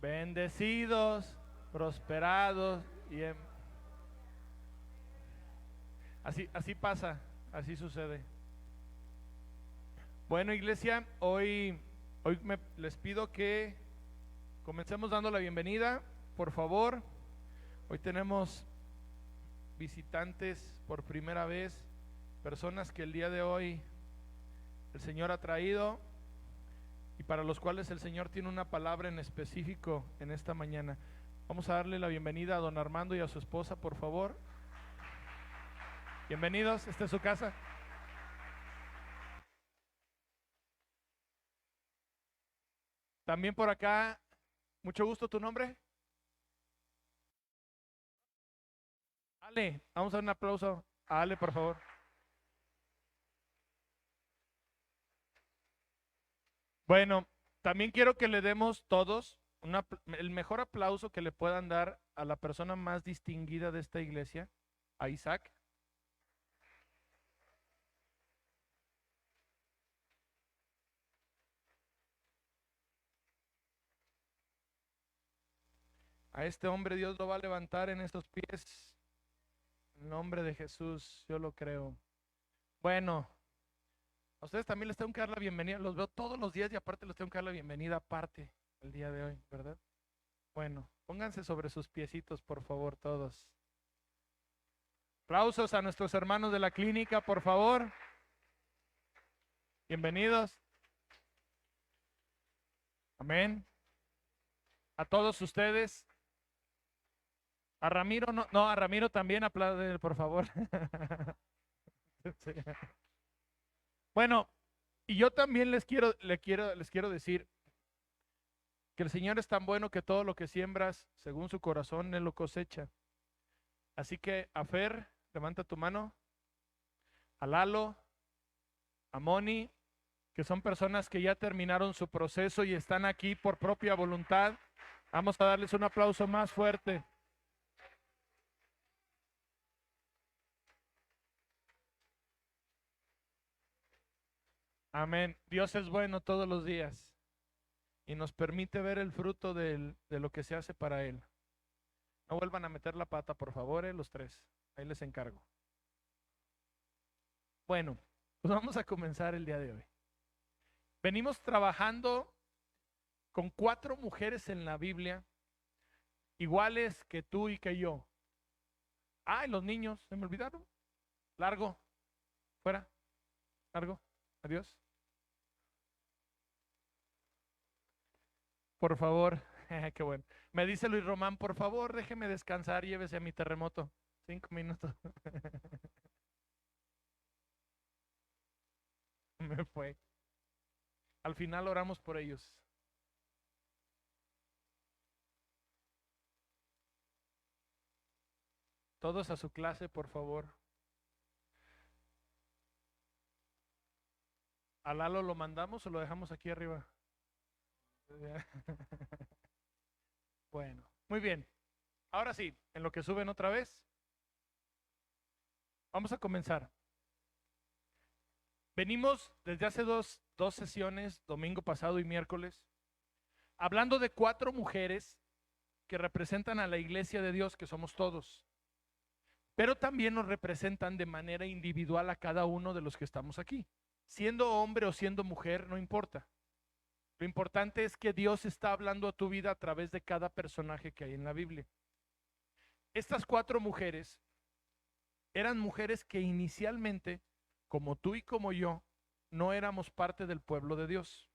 Bendecidos, prosperados así pasa, así sucede. Bueno, iglesia, hoy les pido que comencemos dando la bienvenida, por favor. Hoy tenemos visitantes por primera vez, personas que el día de hoy el Señor ha traído y para los cuales el Señor tiene una palabra en específico en esta mañana. Vamos a darle la bienvenida a don Armando y a su esposa, por favor. Bienvenidos, esta es su casa. También por acá, mucho gusto, ¿tu nombre? Ale, vamos a dar un aplauso a Ale, por favor. Bueno, también quiero que le demos todos el mejor aplauso que le puedan dar a la persona más distinguida de esta iglesia, a Isaac. A este hombre Dios lo va a levantar en estos pies. En el nombre de Jesús, yo lo creo. Bueno, a ustedes también les tengo que dar la bienvenida. Los veo todos los días y aparte les tengo que dar la bienvenida aparte el día de hoy, ¿verdad? Bueno, pónganse sobre sus piecitos, por favor, todos. Aplausos a nuestros hermanos de la clínica, por favor. Bienvenidos. Amén. A todos ustedes. A Ramiro, no, a Ramiro también aplaude, por favor. Sí. Bueno, y yo también les quiero decir que el Señor es tan bueno que todo lo que siembras, según su corazón, Él lo cosecha. Así que a Fer, levanta tu mano, a Lalo, a Moni, que son personas que ya terminaron su proceso y están aquí por propia voluntad. Vamos a darles un aplauso más fuerte. Amén. Dios es bueno todos los días y nos permite ver el fruto de lo que se hace para Él. No vuelvan a meter la pata, por favor, los tres. Ahí les encargo. Bueno, pues vamos a comenzar el día de hoy. Venimos trabajando con 4 mujeres en la Biblia, iguales que tú y que yo. Ah, y los niños, se me olvidaron. Largo, fuera, largo, adiós. Por favor, qué bueno. Me dice Luis Román, por favor, déjeme descansar, llévese a mi terremoto. 5 minutos. Me fue. Al final oramos por ellos. Todos a su clase, por favor. ¿A Lalo lo mandamos o lo dejamos aquí arriba? Bueno, muy bien. Ahora sí, en lo que suben otra vez, vamos a comenzar. Venimos desde hace dos sesiones, domingo pasado y miércoles, hablando de 4 mujeres que representan a la iglesia de Dios, que somos todos, pero también nos representan de manera individual a cada uno de los que estamos aquí. Siendo hombre o siendo mujer, no importa. Lo importante es que Dios está hablando a tu vida a través de cada personaje que hay en la Biblia. Estas 4 mujeres eran mujeres que inicialmente, como tú y como yo, no éramos parte del pueblo de Dios.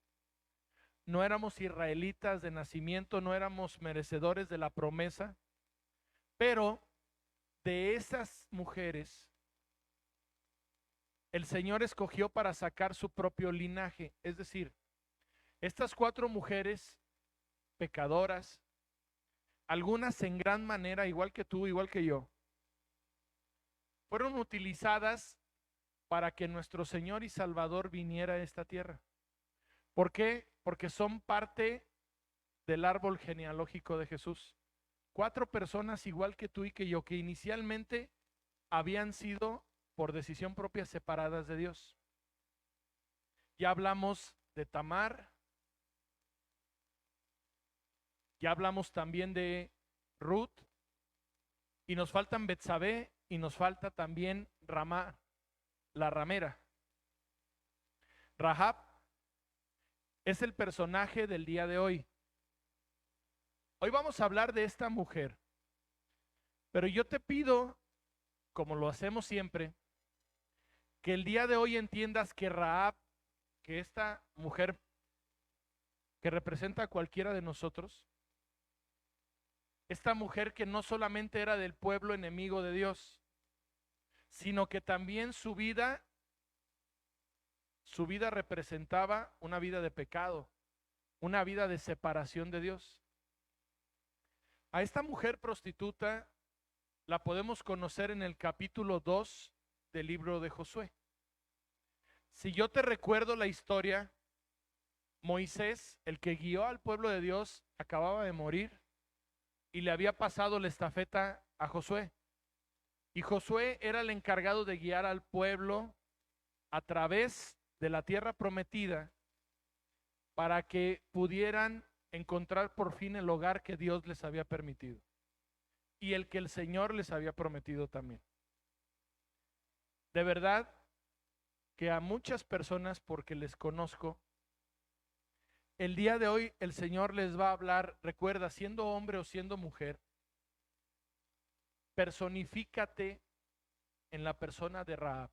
No éramos israelitas de nacimiento, no éramos merecedores de la promesa, pero de esas mujeres el Señor escogió para sacar su propio linaje. Es decir, estas 4 mujeres pecadoras, algunas en gran manera, igual que tú, igual que yo, fueron utilizadas para que nuestro Señor y Salvador viniera a esta tierra. ¿Por qué? Porque son parte del árbol genealógico de Jesús. 4 personas igual que tú y que yo, que inicialmente habían sido por decisión propia separadas de Dios. Ya hablamos de Tamar, Ya hablamos también de Ruth, y nos faltan Betsabé, y nos falta también Ramá, la ramera. Rahab es el personaje del día de hoy. Hoy vamos a hablar de esta mujer, pero yo te pido, como lo hacemos siempre, que el día de hoy entiendas que Rahab, que esta mujer que representa a cualquiera de nosotros, esta mujer que no solamente era del pueblo enemigo de Dios, sino que también su vida representaba una vida de pecado, una vida de separación de Dios. A esta mujer prostituta la podemos conocer en el capítulo 2 del libro de Josué. Si yo te recuerdo la historia, Moisés, el que guió al pueblo de Dios, acababa de morir y le había pasado la estafeta a Josué. Y Josué era el encargado de guiar al pueblo a través de la tierra prometida para que pudieran encontrar por fin el hogar que Dios les había permitido y el que el Señor les había prometido también. De verdad que a muchas personas, porque les conozco, el día de hoy el Señor les va a hablar. Recuerda, siendo hombre o siendo mujer, personifícate en la persona de Rahab.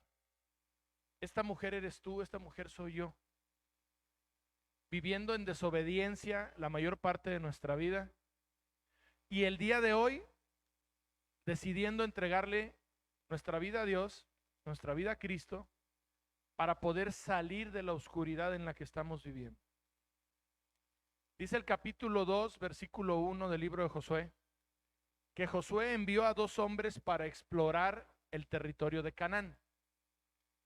Esta mujer eres tú, esta mujer soy yo, viviendo en desobediencia la mayor parte de nuestra vida, y el día de hoy decidiendo entregarle nuestra vida a Dios, nuestra vida a Cristo, para poder salir de la oscuridad en la que estamos viviendo. Dice el capítulo 2, versículo 1 del libro de Josué, que Josué envió a 2 hombres para explorar el territorio de Canaán.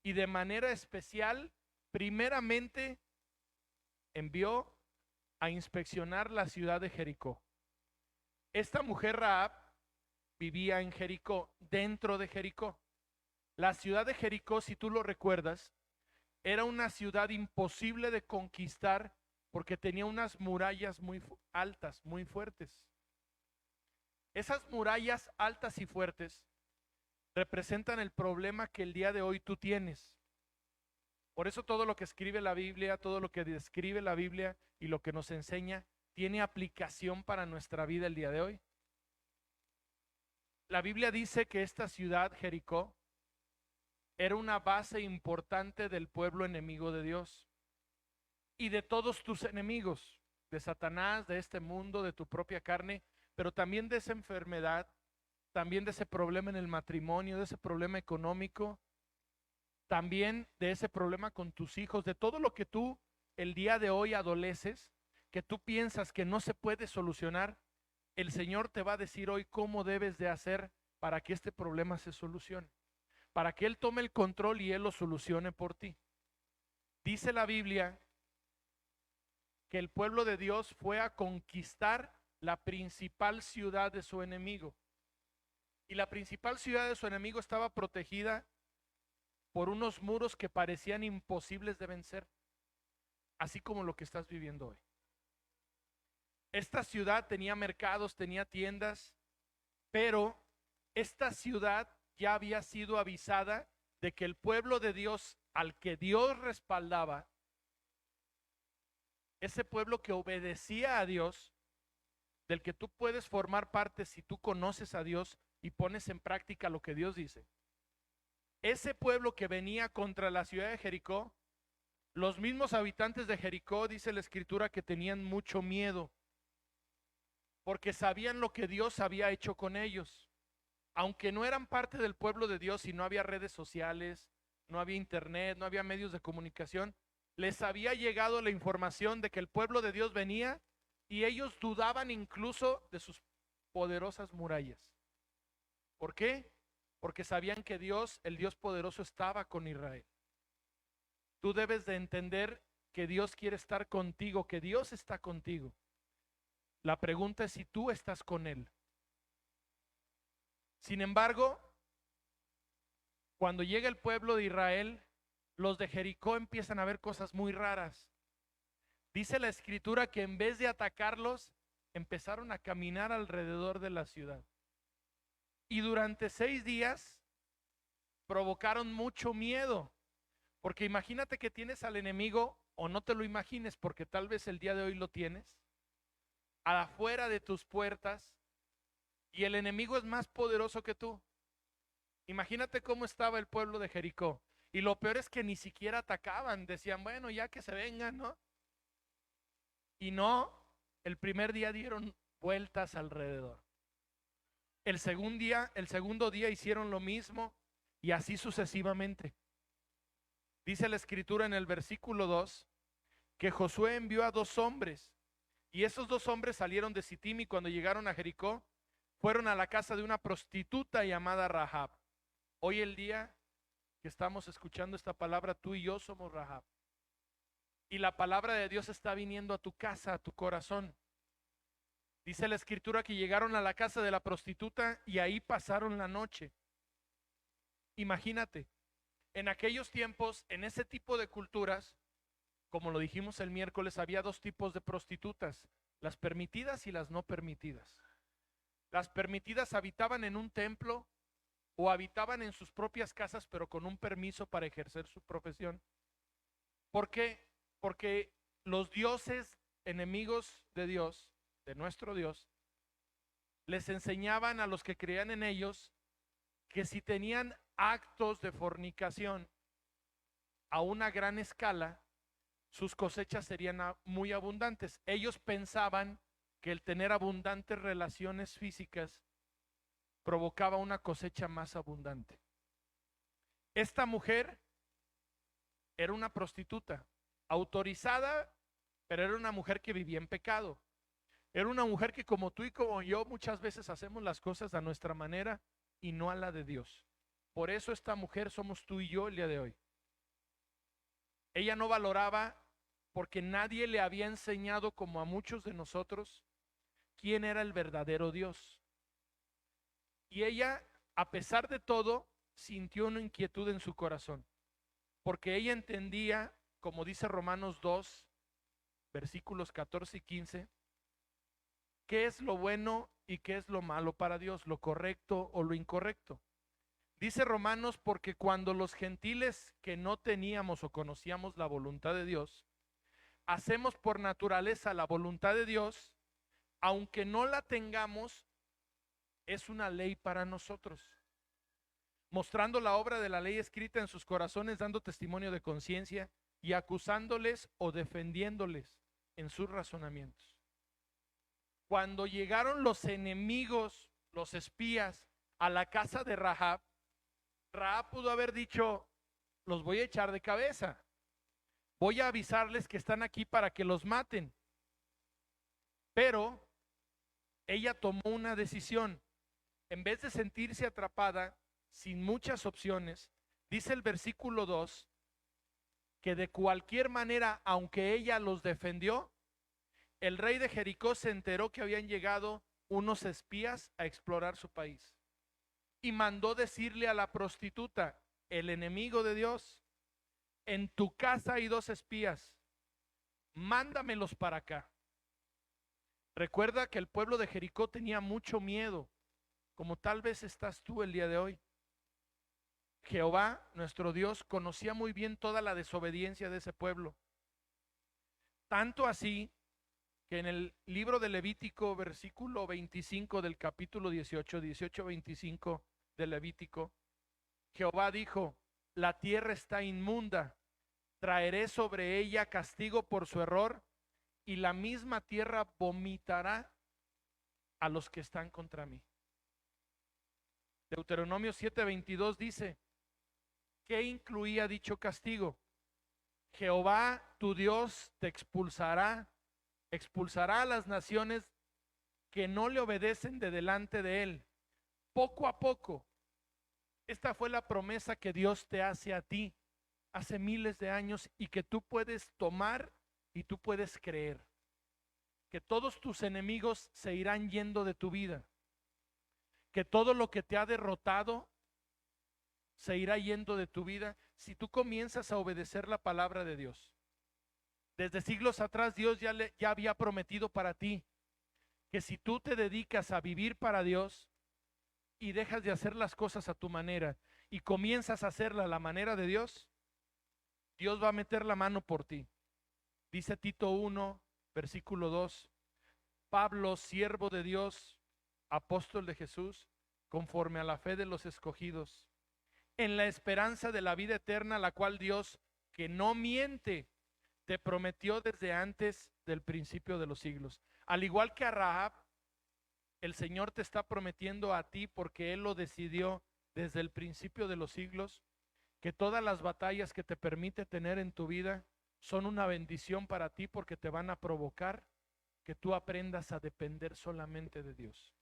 Y de manera especial, primeramente, envió a inspeccionar la ciudad de Jericó. Esta mujer Rahab vivía en Jericó, dentro de Jericó. La ciudad de Jericó, si tú lo recuerdas, era una ciudad imposible de conquistar porque tenía unas murallas muy altas, muy fuertes. Esas murallas altas y fuertes representan el problema que el día de hoy tú tienes. Por eso todo lo que escribe la Biblia, todo lo que describe la Biblia y lo que nos enseña, tiene aplicación para nuestra vida el día de hoy. La Biblia dice que esta ciudad, Jericó, era una base importante del pueblo enemigo de Dios y de todos tus enemigos, de Satanás, de este mundo, de tu propia carne, pero también de esa enfermedad, también de ese problema en el matrimonio, de ese problema económico, también de ese problema con tus hijos, de todo lo que tú el día de hoy adoleces, que tú piensas que no se puede solucionar. El Señor te va a decir hoy cómo debes de hacer para que este problema se solucione, para que Él tome el control y Él lo solucione por ti. Dice la Biblia que el pueblo de Dios fue a conquistar la principal ciudad de su enemigo. Y la principal ciudad de su enemigo estaba protegida por unos muros que parecían imposibles de vencer, así como lo que estás viviendo hoy. Esta ciudad tenía mercados, tenía tiendas, pero esta ciudad ya había sido avisada de que el pueblo de Dios, al que Dios respaldaba, ese pueblo que obedecía a Dios, del que tú puedes formar parte si tú conoces a Dios y pones en práctica lo que Dios dice. Ese pueblo que venía contra la ciudad de Jericó, los mismos habitantes de Jericó, dice la Escritura, que tenían mucho miedo, porque sabían lo que Dios había hecho con ellos. Aunque no eran parte del pueblo de Dios y no había redes sociales, no había internet, no había medios de comunicación, les había llegado la información de que el pueblo de Dios venía y ellos dudaban incluso de sus poderosas murallas. ¿Por qué? Porque sabían que Dios, el Dios poderoso, estaba con Israel. Tú debes de entender que Dios quiere estar contigo, que Dios está contigo. La pregunta es si tú estás con Él. Sin embargo, cuando llega el pueblo de Israel, los de Jericó empiezan a ver cosas muy raras. Dice la Escritura que en vez de atacarlos, empezaron a caminar alrededor de la ciudad. Y durante 6 días provocaron mucho miedo, porque imagínate que tienes al enemigo, o no te lo imagines, porque tal vez el día de hoy lo tienes, afuera de tus puertas, y el enemigo es más poderoso que tú. Imagínate cómo estaba el pueblo de Jericó. Y lo peor es que ni siquiera atacaban, decían, bueno, ya que se vengan, ¿no? Y no, el primer día dieron vueltas alrededor. El segundo día hicieron lo mismo y así sucesivamente. Dice la escritura en el versículo 2 que Josué envió a 2 hombres y esos 2 hombres salieron de Sittim y cuando llegaron a Jericó fueron a la casa de una prostituta llamada Rahab. Hoy el día que estamos escuchando esta palabra, tú y yo somos Rahab. Y la palabra de Dios está viniendo a tu casa, a tu corazón. Dice la escritura que llegaron a la casa de la prostituta y ahí pasaron la noche. Imagínate, en aquellos tiempos, en ese tipo de culturas, como lo dijimos el miércoles, había 2 tipos de prostitutas, las permitidas y las no permitidas. Las permitidas habitaban en un templo o habitaban en sus propias casas, pero con un permiso para ejercer su profesión. ¿Por qué? Porque los dioses enemigos de Dios, de nuestro Dios, les enseñaban a los que creían en ellos que si tenían actos de fornicación a una gran escala, sus cosechas serían muy abundantes. Ellos pensaban que el tener abundantes relaciones físicas provocaba una cosecha más abundante. Esta mujer era una prostituta, autorizada, pero era una mujer que vivía en pecado. Era una mujer que como tú y como yo muchas veces hacemos las cosas a nuestra manera y no a la de Dios. Por eso esta mujer somos tú y yo el día de hoy. Ella no valoraba, porque nadie le había enseñado, como a muchos de nosotros, quién era el verdadero Dios. Y ella, a pesar de todo, sintió una inquietud en su corazón, porque ella entendía, como dice Romanos 2, versículos 14 y 15, qué es lo bueno y qué es lo malo para Dios, lo correcto o lo incorrecto. Dice Romanos, porque cuando los gentiles que no teníamos o conocíamos la voluntad de Dios, hacemos por naturaleza la voluntad de Dios, aunque no la tengamos, es una ley para nosotros, mostrando la obra de la ley escrita en sus corazones, dando testimonio de conciencia y acusándoles o defendiéndoles en sus razonamientos. Cuando llegaron los enemigos, los espías, a la casa de Rahab, Rahab pudo haber dicho, los voy a echar de cabeza, voy a avisarles que están aquí para que los maten. Pero ella tomó una decisión. En vez de sentirse atrapada, sin muchas opciones, dice el versículo 2, que de cualquier manera, aunque ella los defendió, el rey de Jericó se enteró que habían llegado unos espías a explorar su país. Y mandó decirle a la prostituta, el enemigo de Dios, en tu casa hay 2 espías, mándamelos para acá. Recuerda que el pueblo de Jericó tenía mucho miedo, como tal vez estás tú el día de hoy. Jehová, nuestro Dios, conocía muy bien toda la desobediencia de ese pueblo. Tanto así que en el libro de Levítico, versículo 25 del capítulo 18-25 de Levítico, Jehová dijo, la tierra está inmunda, traeré sobre ella castigo por su error, y la misma tierra vomitará a los que están contra mí. Deuteronomio 7:22 dice, ¿qué incluía dicho castigo? Jehová tu Dios te expulsará a las naciones que no le obedecen de delante de él, poco a poco. Esta fue la promesa que Dios te hace a ti hace miles de años y que tú puedes tomar y tú puedes creer. Que todos tus enemigos se irán yendo de tu vida. Que todo lo que te ha derrotado se irá yendo de tu vida si tú comienzas a obedecer la palabra de Dios. Desde siglos atrás Dios ya había prometido para ti que si tú te dedicas a vivir para Dios y dejas de hacer las cosas a tu manera y comienzas a hacerla a la manera de Dios, Dios va a meter la mano por ti. Dice Tito 1, versículo 2, Pablo, siervo de Dios, apóstol de Jesús, conforme a la fe de los escogidos, en la esperanza de la vida eterna, la cual Dios, que no miente, te prometió desde antes del principio de los siglos. Al igual que a Rahab, el Señor te está prometiendo a ti, porque Él lo decidió desde el principio de los siglos, que todas las batallas que te permite tener en tu vida son una bendición para ti, porque te van a provocar que tú aprendas a depender solamente de Dios.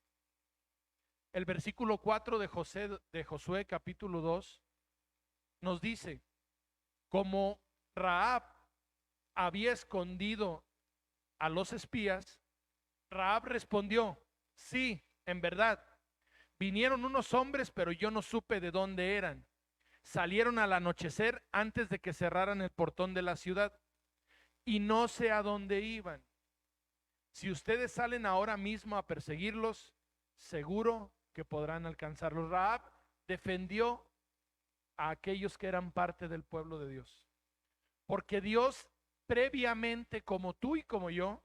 El versículo 4 de Josué capítulo 2 nos dice, como Rahab había escondido a los espías, Rahab respondió, sí, en verdad, vinieron unos hombres, pero yo no supe de dónde eran. Salieron al anochecer antes de que cerraran el portón de la ciudad, y no sé a dónde iban. Si ustedes salen ahora mismo a perseguirlos, seguro que podrán alcanzarlos. Rahab defendió a aquellos que eran parte del pueblo de Dios, porque Dios previamente, como tú y como yo,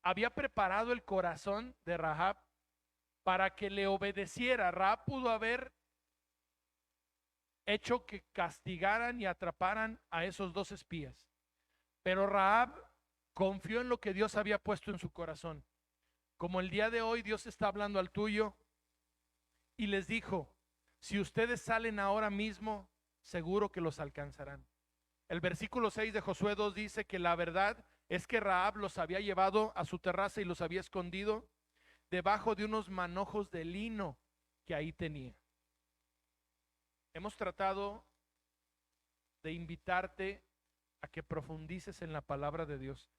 había preparado el corazón de Rahab para que le obedeciera. Rahab pudo haber hecho que castigaran y atraparan a esos dos espías, pero Rahab confió en lo que Dios había puesto en su corazón. Como el día de hoy Dios está hablando al tuyo y les dijo, si ustedes salen ahora mismo, seguro que los alcanzarán. El versículo 6 de Josué 2 dice que la verdad es que Rahab los había llevado a su terraza y los había escondido debajo de unos manojos de lino que ahí tenía. Hemos tratado de invitarte a que profundices en la palabra de Dios.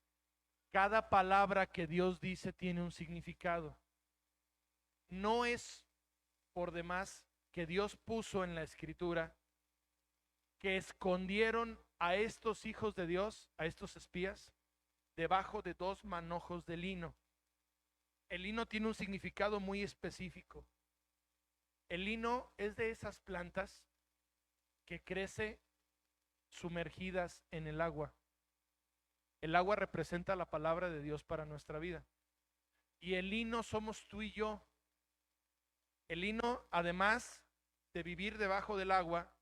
Cada palabra que Dios dice tiene un significado. No es por demás que Dios puso en la escritura que escondieron a estos hijos de Dios, a estos espías, debajo de dos manojos de lino. El lino tiene un significado muy específico. El lino es de esas plantas que crece sumergidas en el agua. El agua representa la palabra de Dios para nuestra vida. Y el lino somos tú y yo. El lino, además de vivir debajo del agua,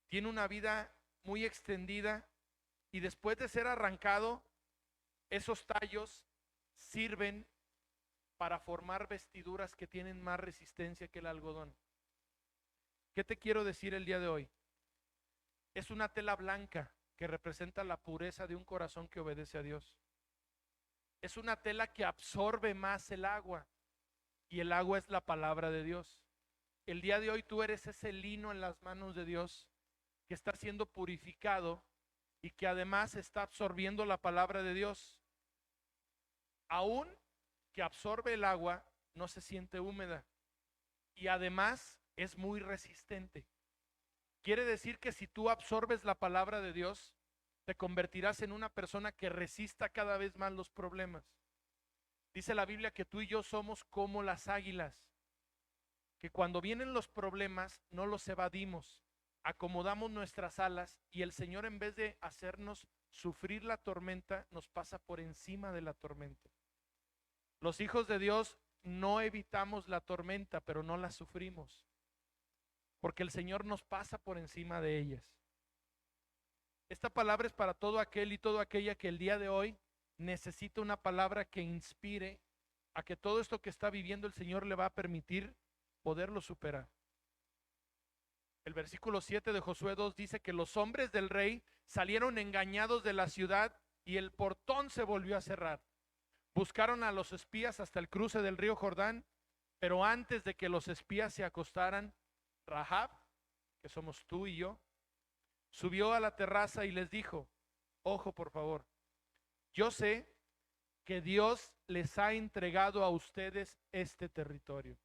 tiene una vida muy extendida y después de ser arrancado, esos tallos sirven para formar vestiduras que tienen más resistencia que el algodón. ¿Qué te quiero decir el día de hoy? Es una tela blanca que representa la pureza de un corazón que obedece a Dios. Es una tela que absorbe más el agua, y el agua es la palabra de Dios. El día de hoy tú eres ese lino en las manos de Dios que está siendo purificado y que además está absorbiendo la palabra de Dios. Aún que absorbe el agua, no se siente húmeda y además es muy resistente. Quiere decir que si tú absorbes la palabra de Dios, te convertirás en una persona que resista cada vez más los problemas. Dice la Biblia que tú y yo somos como las águilas, que cuando vienen los problemas no los evadimos, acomodamos nuestras alas y el Señor, en vez de hacernos sufrir la tormenta, nos pasa por encima de la tormenta. Los hijos de Dios no evitamos la tormenta, pero no la sufrimos, porque el Señor nos pasa por encima de ellas. Esta palabra es para todo aquel y toda aquella que el día de hoy necesita una palabra que inspire a que todo esto que está viviendo el Señor le va a permitir poderlo superar. El versículo 7 de Josué 2 dice que los hombres del rey salieron engañados de la ciudad y el portón se volvió a cerrar. Buscaron a los espías hasta el cruce del río Jordán, pero antes de que los espías se acostaran, Rahab, que somos tú y yo, subió a la terraza y les dijo, ojo por favor, yo sé que Dios les ha entregado a ustedes este territorio.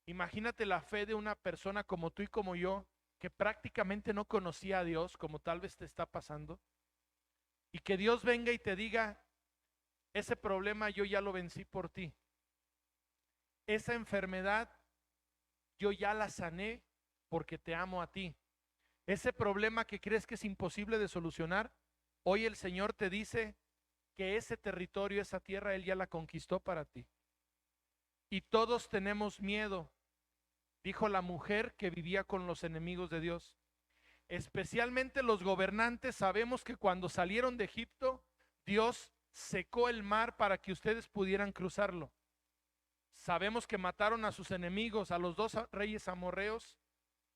Imagínate la fe de una persona como tú y como yo, que prácticamente no conocía a Dios, como tal vez te está pasando, y que Dios venga y te diga, ese problema yo ya lo vencí por ti. esa enfermedad yo ya la sané porque te amo a ti. Ese problema que crees que es imposible de solucionar, hoy el Señor te dice que ese territorio, esa tierra, Él ya la conquistó para ti. Y todos tenemos miedo, dijo la mujer que vivía con los enemigos de Dios. Especialmente los gobernantes, sabemos que cuando salieron de Egipto, Dios secó el mar para que ustedes pudieran cruzarlo. Sabemos que mataron a sus enemigos, a los 2 reyes amorreos,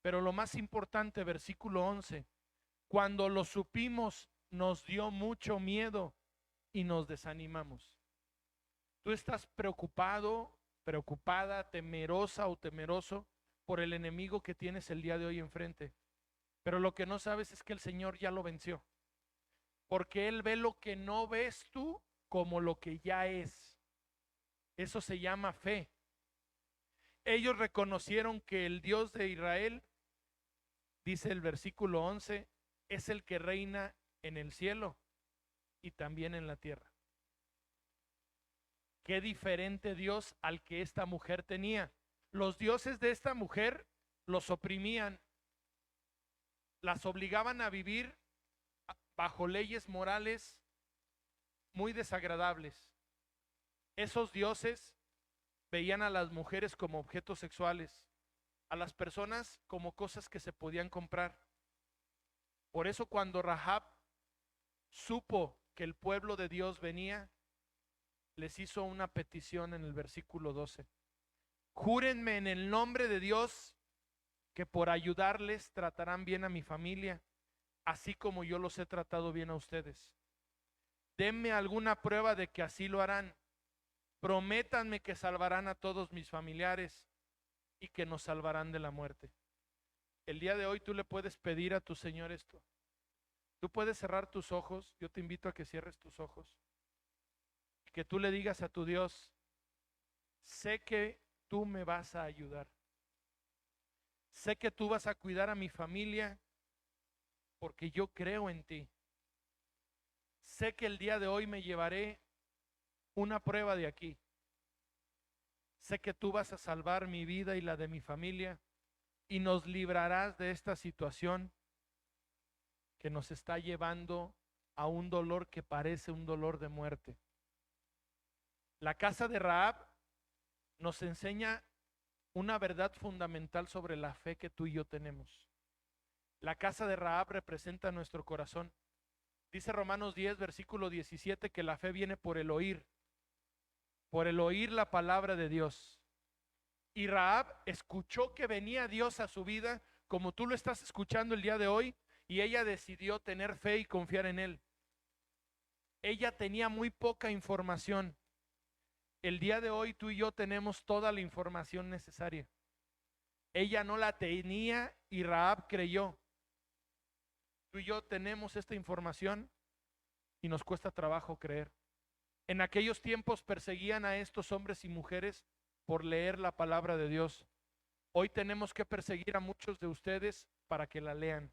pero lo más importante, versículo 11, cuando lo supimos, nos dio mucho miedo y nos desanimamos. Tú estás preocupado, preocupada, temerosa o temeroso por el enemigo que tienes el día de hoy enfrente. Pero lo que no sabes es que el Señor ya lo venció. Porque Él ve lo que no ves tú como lo que ya es. Eso se llama fe. Ellos reconocieron que el Dios de Israel, dice el versículo 11, es el que reina en el cielo y también en la tierra. Qué diferente Dios al que esta mujer tenía. Los dioses de esta mujer los oprimían, las obligaban a vivir bajo leyes morales muy desagradables. Esos dioses veían a las mujeres como objetos sexuales, a las personas como cosas que se podían comprar. Por eso cuando Rahab supo que el pueblo de Dios venía, les hizo una petición en el versículo 12. Júrenme en el nombre de Dios que por ayudarles tratarán bien a mi familia, así como yo los he tratado bien a ustedes. Denme alguna prueba de que así lo harán. Prométanme que salvarán a todos mis familiares y que nos salvarán de la muerte. El día de hoy tú le puedes pedir a tu Señor esto. Tú puedes cerrar tus ojos. Yo te invito a que cierres tus ojos. Y que tú le digas a tu Dios, sé que tú me vas a ayudar. Sé que tú vas a cuidar a mi familia porque yo creo en ti. Sé que el día de hoy me llevaré una prueba de aquí. Sé que tú vas a salvar mi vida y la de mi familia y nos librarás de esta situación que nos está llevando a un dolor que parece un dolor de muerte. La casa de Rahab nos enseña una verdad fundamental sobre la fe que tú y yo tenemos. La casa de Rahab representa nuestro corazón. Dice Romanos 10, versículo 17, que la fe viene por el oír la palabra de Dios. Y Rahab escuchó que venía Dios a su vida, como tú lo estás escuchando el día de hoy, y ella decidió tener fe y confiar en Él. Ella tenía muy poca información. El día de hoy tú y yo tenemos toda la información necesaria. Ella no la tenía y Rahab creyó. Tú y yo tenemos esta información y nos cuesta trabajo creer. En aquellos tiempos perseguían a estos hombres y mujeres por leer la palabra de Dios. Hoy tenemos que perseguir a muchos de ustedes para que la lean.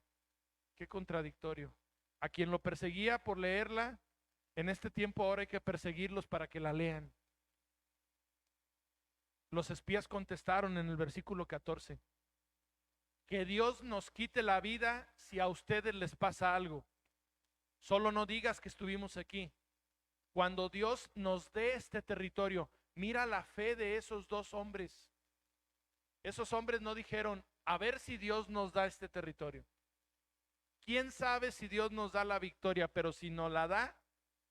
Qué contradictorio. A quien lo perseguía por leerla, en este tiempo ahora hay que perseguirlos para que la lean. Los espías contestaron en el versículo 14, que Dios nos quite la vida si a ustedes les pasa algo. Solo no digas que estuvimos aquí. Cuando Dios nos dé este territorio, mira la fe de esos dos hombres. Esos hombres no dijeron, a ver si Dios nos da este territorio. ¿Quién sabe si Dios nos da la victoria? Pero si no la da,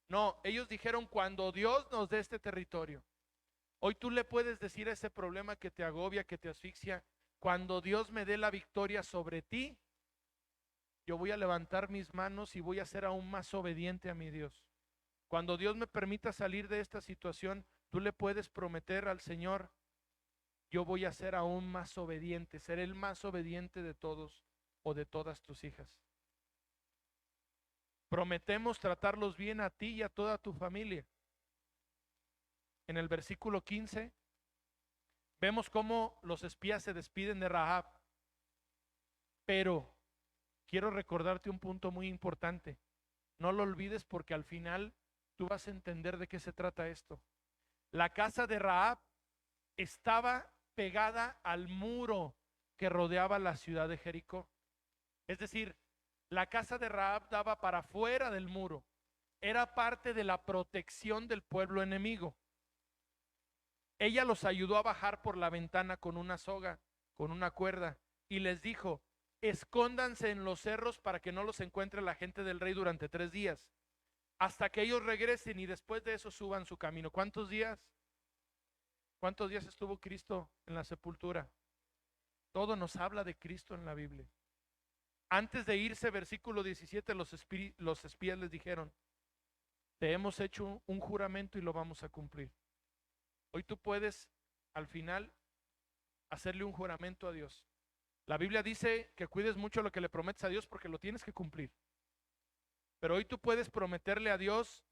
no, ellos dijeron, cuando Dios nos dé este territorio. Hoy tú le puedes decir a ese problema que te agobia, que te asfixia, cuando Dios me dé la victoria sobre ti, yo voy a levantar mis manos y voy a ser aún más obediente a mi Dios. Cuando Dios me permita salir de esta situación, tú le puedes prometer al Señor, yo voy a ser aún más obediente, seré el más obediente de todos o de todas tus hijas. Prometemos tratarlos bien a ti y a toda tu familia. En el versículo 15 vemos cómo los espías se despiden de Rahab. Pero quiero recordarte un punto muy importante. No lo olvides porque al final tú vas a entender de qué se trata esto. La casa de Rahab estaba pegada al muro que rodeaba la ciudad de Jericó. Es decir, la casa de Rahab daba para fuera del muro. Era parte de la protección del pueblo enemigo. Ella los ayudó a bajar por la ventana con una soga, con una cuerda, y les dijo: escóndanse en los cerros para que no los encuentre la gente del rey durante 3 días, hasta que ellos regresen, y después de eso suban su camino. ¿Cuántos días? ¿Cuántos días estuvo Cristo en la sepultura? Todo nos habla de Cristo en la Biblia. Antes de irse, versículo 17, los espías les dijeron: te hemos hecho un juramento y lo vamos a cumplir. Hoy tú puedes, al final, hacerle un juramento a Dios. La Biblia dice que cuides mucho lo que le prometes a Dios, porque lo tienes que cumplir. Pero hoy tú puedes prometerle a Dios,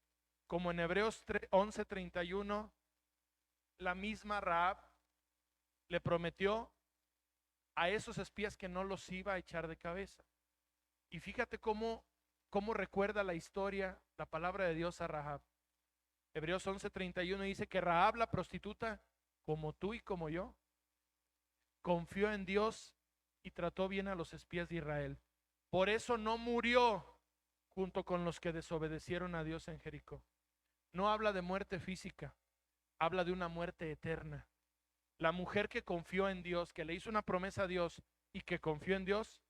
como en Hebreos 11:31, la misma Rahab le prometió a esos espías que no los iba a echar de cabeza. Y fíjate cómo recuerda la historia, la palabra de Dios a Rahab. Hebreos 11:31 dice que Rahab, la prostituta, como tú y como yo, confió en Dios y trató bien a los espías de Israel. Por eso no murió junto con los que desobedecieron a Dios en Jericó. No habla de muerte física, habla de una muerte eterna. La mujer que confió en Dios, que le hizo una promesa a Dios y que confió en Dios,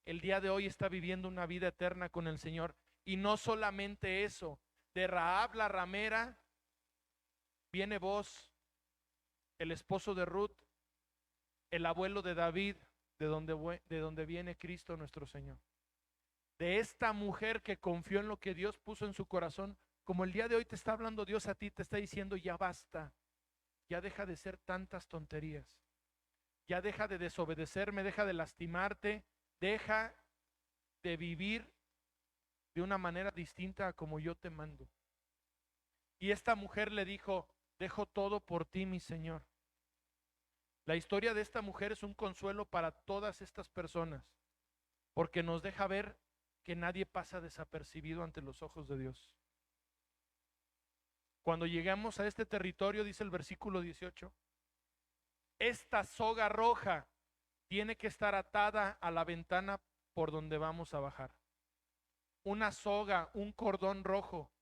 el día de hoy está viviendo una vida eterna con el Señor. Y no solamente eso, de Rahab la ramera viene Boz, el esposo de Ruth, el abuelo de David, de donde viene Cristo nuestro Señor. De esta mujer que confió en lo que Dios puso en su corazón, como el día de hoy te está hablando Dios a ti, te está diciendo: ya basta, ya deja de ser tantas tonterías, ya deja de desobedecerme, deja de lastimarte, deja de vivir de una manera distinta a como yo te mando. Y esta mujer le dijo: dejo todo por ti, mi Señor. La historia de esta mujer es un consuelo para todas estas personas, porque nos deja ver que nadie pasa desapercibido ante los ojos de Dios. Cuando llegamos a este territorio, dice el versículo 18, esta soga roja tiene que estar atada a la ventana por donde vamos a bajar. Una soga, un cordón rojo,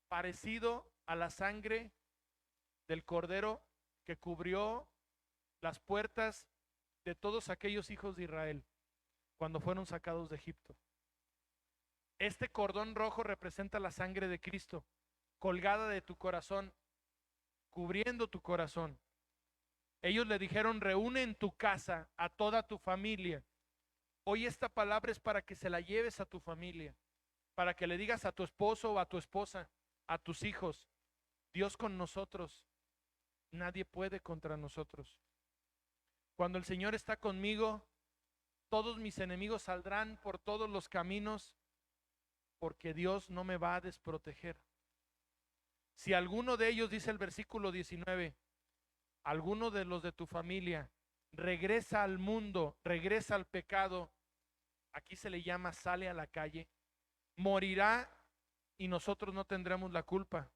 parecido a la sangre del cordero que cubrió las puertas de todos aquellos hijos de Israel cuando fueron sacados de Egipto. Este cordón rojo representa la sangre de Cristo, colgada de tu corazón, cubriendo tu corazón. Ellos le dijeron: reúne en tu casa a toda tu familia. Hoy esta palabra es para que se la lleves a tu familia, para que le digas a tu esposo o a tu esposa, a tus hijos: Dios con nosotros, nadie puede contra nosotros. Cuando el Señor está conmigo, todos mis enemigos saldrán por todos los caminos, porque Dios no me va a desproteger. Si alguno de ellos, dice el versículo 19, alguno de los de tu familia regresa al mundo, regresa al pecado, aquí se le llama sale a la calle, morirá y nosotros no tendremos la culpa.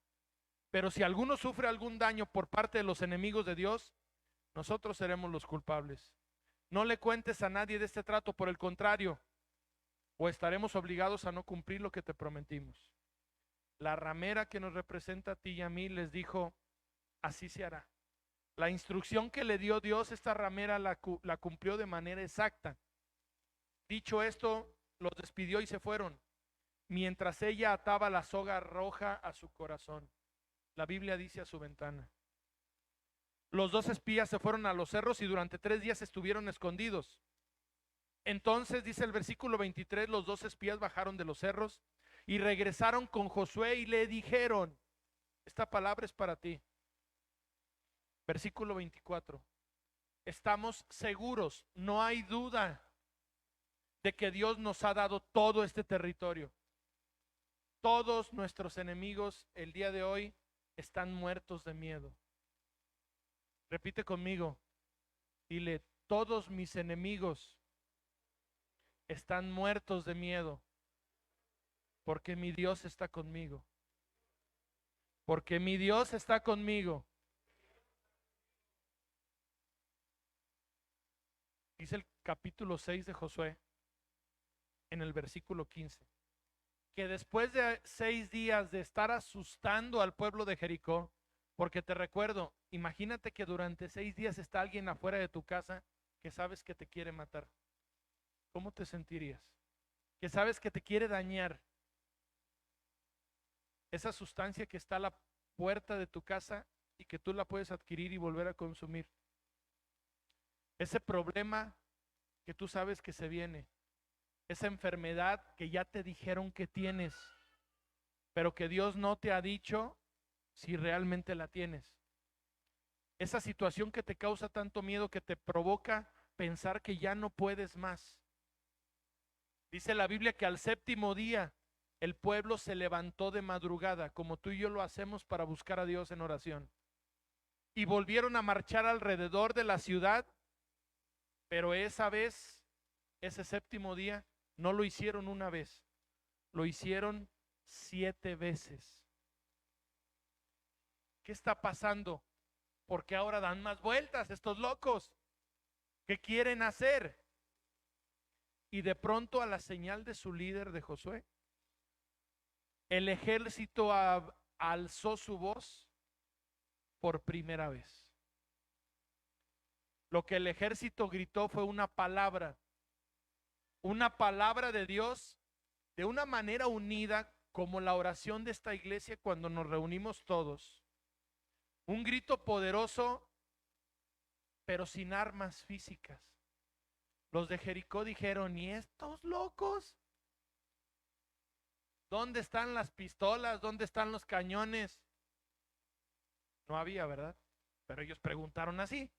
Pero si alguno sufre algún daño por parte de los enemigos de Dios, nosotros seremos los culpables. No le cuentes a nadie de este trato, por el contrario, o estaremos obligados a no cumplir lo que te prometimos. La ramera que nos representa a ti y a mí les dijo: así se hará. La instrucción que le dio Dios, esta ramera la cumplió de manera exacta. Dicho esto, los despidió y se fueron, mientras ella ataba la soga roja a su corazón. La Biblia dice: a su ventana. Los 2 espías se fueron a los cerros y durante 3 días estuvieron escondidos. Entonces, dice el versículo 23, los 2 espías bajaron de los cerros y regresaron con Josué y le dijeron, esta palabra es para ti. Versículo 24, estamos seguros, no hay duda de que Dios nos ha dado todo este territorio. Todos nuestros enemigos el día de hoy están muertos de miedo. Repite conmigo, dile: todos mis enemigos están muertos de miedo, porque mi Dios está conmigo. Porque mi Dios está conmigo. Dice el capítulo 6 de Josué, en el versículo 15, que después de 6 días de estar asustando al pueblo de Jericó, porque te recuerdo, imagínate que durante 6 días está alguien afuera de tu casa que sabes que te quiere matar. ¿Cómo te sentirías? Que sabes que te quiere dañar. Esa sustancia que está a la puerta de tu casa y que tú la puedes adquirir y volver a consumir. Ese problema que tú sabes que se viene. Esa enfermedad que ya te dijeron que tienes, pero que Dios no te ha dicho si realmente la tienes. Esa situación que te causa tanto miedo, que te provoca pensar que ya no puedes más. Dice la Biblia que al séptimo día el pueblo se levantó de madrugada, como tú y yo lo hacemos para buscar a Dios en oración. Y volvieron a marchar alrededor de la ciudad, pero esa vez, ese séptimo día, no lo hicieron una vez, lo hicieron 7 veces. ¿Qué está pasando? Porque ahora dan más vueltas estos locos. ¿Qué quieren hacer? Y de pronto, a la señal de su líder, de Josué, el ejército alzó su voz por primera vez. Lo que el ejército gritó fue una palabra de Dios, de una manera unida, como la oración de esta iglesia cuando nos reunimos todos. Un grito poderoso, pero sin armas físicas. Los de Jericó dijeron: ¿y estos locos? ¿Dónde están las pistolas? ¿Dónde están los cañones? No había, ¿verdad? Pero ellos preguntaron así.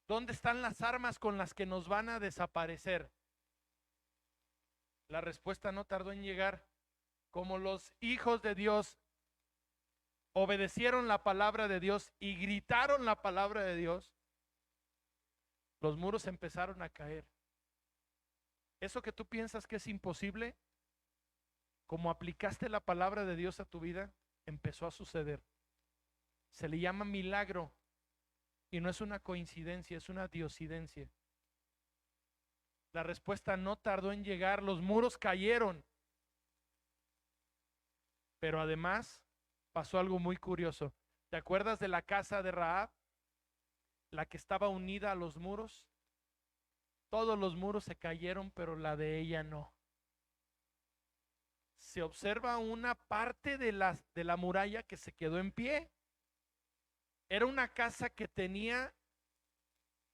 ¿Dónde están las armas con las que nos van a desaparecer? La respuesta no tardó en llegar. Como los hijos de Dios obedecieron la palabra de Dios y gritaron la palabra de Dios, los muros empezaron a caer. Eso que tú piensas que es imposible, como aplicaste la palabra de Dios a tu vida, empezó a suceder. Se le llama milagro y no es una coincidencia, es una diosidencia. La respuesta no tardó en llegar, los muros cayeron. Pero además pasó algo muy curioso. ¿Te acuerdas de la casa de Rahab? La que estaba unida a los muros. Todos los muros se cayeron, pero la de ella no. Se observa una parte de la muralla que se quedó en pie. Era una casa que tenía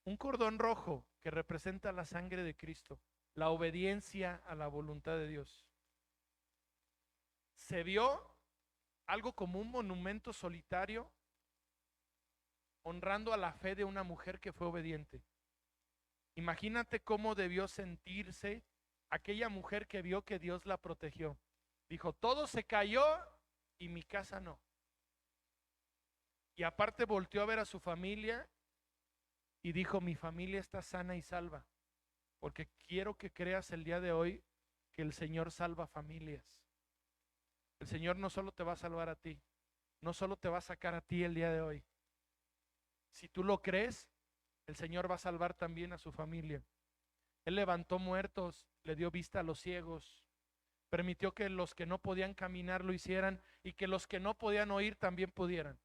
un cordón rojo que representa la sangre de Cristo, la obediencia a la voluntad de Dios. Se vio algo como un monumento solitario, honrando a la fe de una mujer que fue obediente. Imagínate cómo debió sentirse aquella mujer que vio que Dios la protegió. Dijo: todo se cayó y mi casa no. Y aparte volteó a ver a su familia y dijo: mi familia está sana y salva. Porque quiero que creas el día de hoy que el Señor salva familias. El Señor no solo te va a salvar a ti, no solo te va a sacar a ti el día de hoy. Si tú lo crees, el Señor va a salvar también a su familia. Él levantó muertos, le dio vista a los ciegos, permitió que los que no podían caminar lo hicieran y que los que no podían oír también pudieran.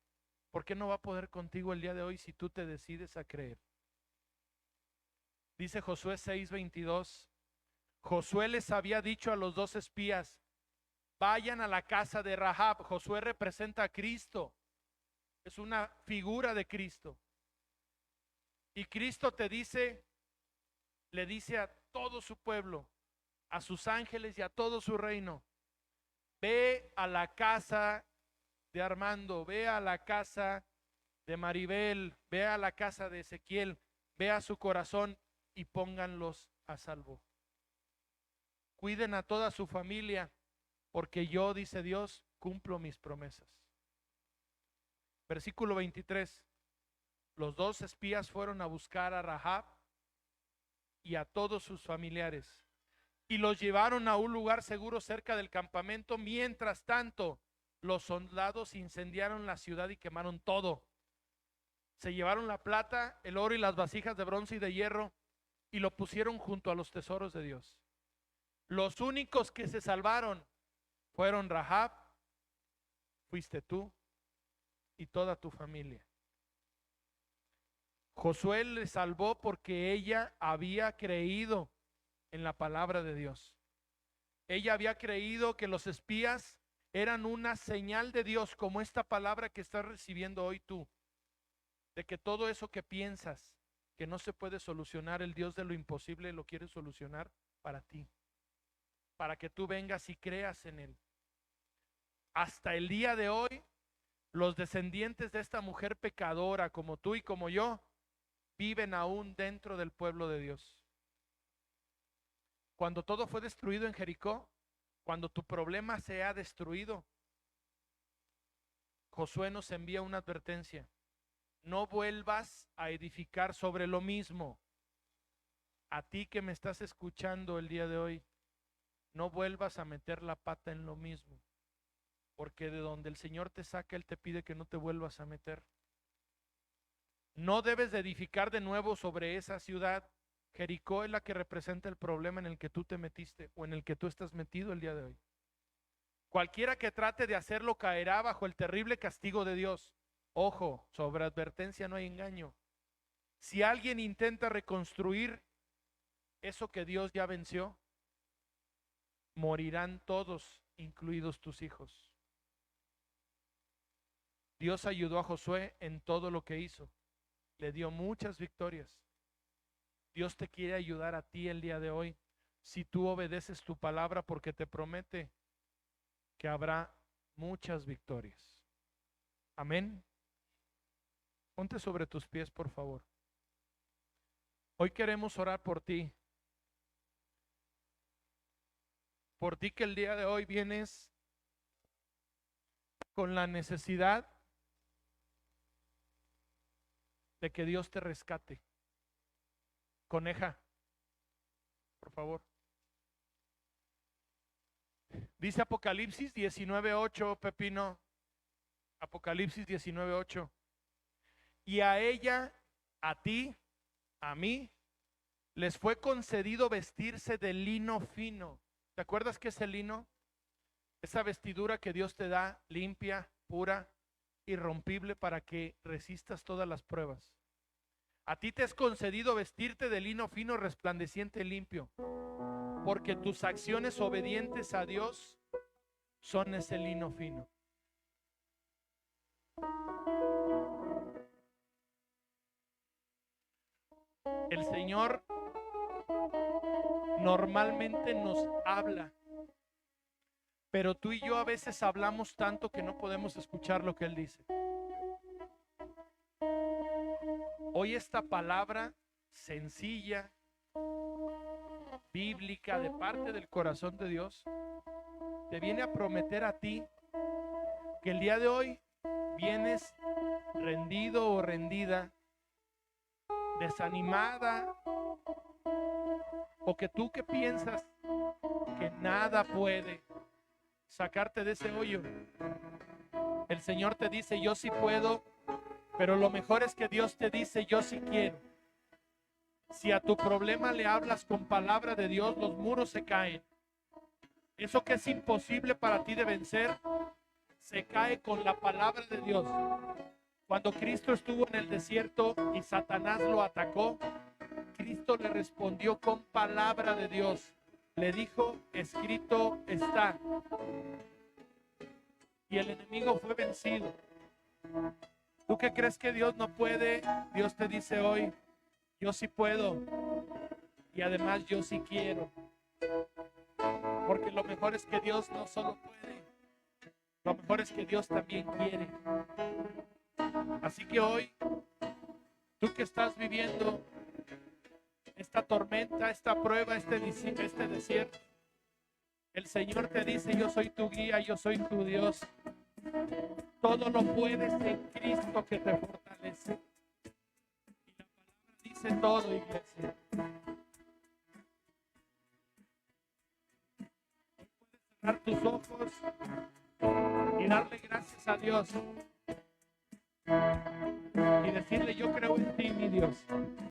¿Por qué no va a poder contigo el día de hoy si tú te decides a creer? Dice Josué 6:22. Josué les había dicho a los 2 espías: vayan a la casa de Rahab. Josué representa a Cristo, es una figura de Cristo. Y Cristo te dice, le dice a todo su pueblo, a sus ángeles y a todo su reino: ve a la casa de Armando, ve a la casa de Maribel, ve a la casa de Ezequiel, ve a su corazón y pónganlos a salvo. Cuiden a toda su familia, porque yo, dice Dios, cumplo mis promesas. Versículo 23. Los 2 espías fueron a buscar a Rahab y a todos sus familiares y los llevaron a un lugar seguro cerca del campamento. Mientras tanto, los soldados incendiaron la ciudad y quemaron todo. Se llevaron la plata, el oro y las vasijas de bronce y de hierro y lo pusieron junto a los tesoros de Dios. Los únicos que se salvaron fueron Rahab, fuiste tú y toda tu familia. Josué le salvó porque ella había creído en la palabra de Dios. Ella había creído que los espías eran una señal de Dios, como esta palabra que estás recibiendo hoy tú, de que todo eso que piensas que no se puede solucionar, el Dios de lo imposible lo quiere solucionar para ti, para que tú vengas y creas en Él. Hasta el día de hoy, los descendientes de esta mujer pecadora, como tú y como yo, viven aún dentro del pueblo de Dios. Cuando todo fue destruido en Jericó, cuando tu problema se ha destruido, Josué nos envía una advertencia: no vuelvas a edificar sobre lo mismo. A ti que me estás escuchando el día de hoy, no vuelvas a meter la pata en lo mismo, porque de donde el Señor te saca, Él te pide que no te vuelvas a meter. No debes de edificar de nuevo sobre esa ciudad. Jericó es la que representa el problema en el que tú te metiste o en el que tú estás metido el día de hoy. Cualquiera que trate de hacerlo caerá bajo el terrible castigo de Dios. Ojo, sobre advertencia no hay engaño. Si alguien intenta reconstruir eso que Dios ya venció, morirán todos, incluidos tus hijos. Dios ayudó a Josué en todo lo que hizo. Le dio muchas victorias. Dios te quiere ayudar a ti el día de hoy, si tú obedeces tu palabra, porque te promete que habrá muchas victorias. Amén. Ponte sobre tus pies, por favor. Hoy queremos orar por ti. Por ti que el día de hoy vienes con la necesidad de que Dios te rescate. Coneja, por favor. Dice Apocalipsis 19:8, Pepino. Apocalipsis 19:8. Y a ella, a ti, a mí, les fue concedido vestirse de lino fino. ¿Te acuerdas qué es el lino? Esa vestidura que Dios te da, limpia, pura, irrompible, para que resistas todas las pruebas. A ti te es concedido vestirte de lino fino, resplandeciente y limpio, porque tus acciones obedientes a Dios son ese lino fino. El Señor normalmente nos habla, pero tú y yo a veces hablamos tanto que no podemos escuchar lo que Él dice. Hoy esta palabra sencilla, bíblica, de parte del corazón de Dios, te viene a prometer a ti que el día de hoy vienes rendido o rendida, desanimada, o que tú que piensas que nada puede sacarte de ese hoyo. El Señor te dice: yo sí puedo, pero lo mejor es que Dios te dice: yo sí quiero. Si a tu problema le hablas con palabra de Dios, los muros se caen. Eso que es imposible para ti de vencer, se cae con la palabra de Dios. Cuando Cristo estuvo en el desierto y Satanás lo atacó, Cristo le respondió con palabra de Dios. Le dijo: escrito está. Y el enemigo fue vencido. ¿Tú qué crees que Dios no puede? Dios te dice hoy: yo sí puedo. Y además yo sí quiero. Porque lo mejor es que Dios no solo puede, lo mejor es que Dios también quiere. Así que hoy, tú que estás viviendo esta tormenta, esta prueba, este desierto, el Señor te dice: yo soy tu guía, yo soy tu Dios. Todo lo puedes en Cristo que te fortalece. Y la palabra dice todo, iglesia. Cerrar tus ojos y darle gracias a Dios y decir: decirle, yo creo en ti, mi Dios.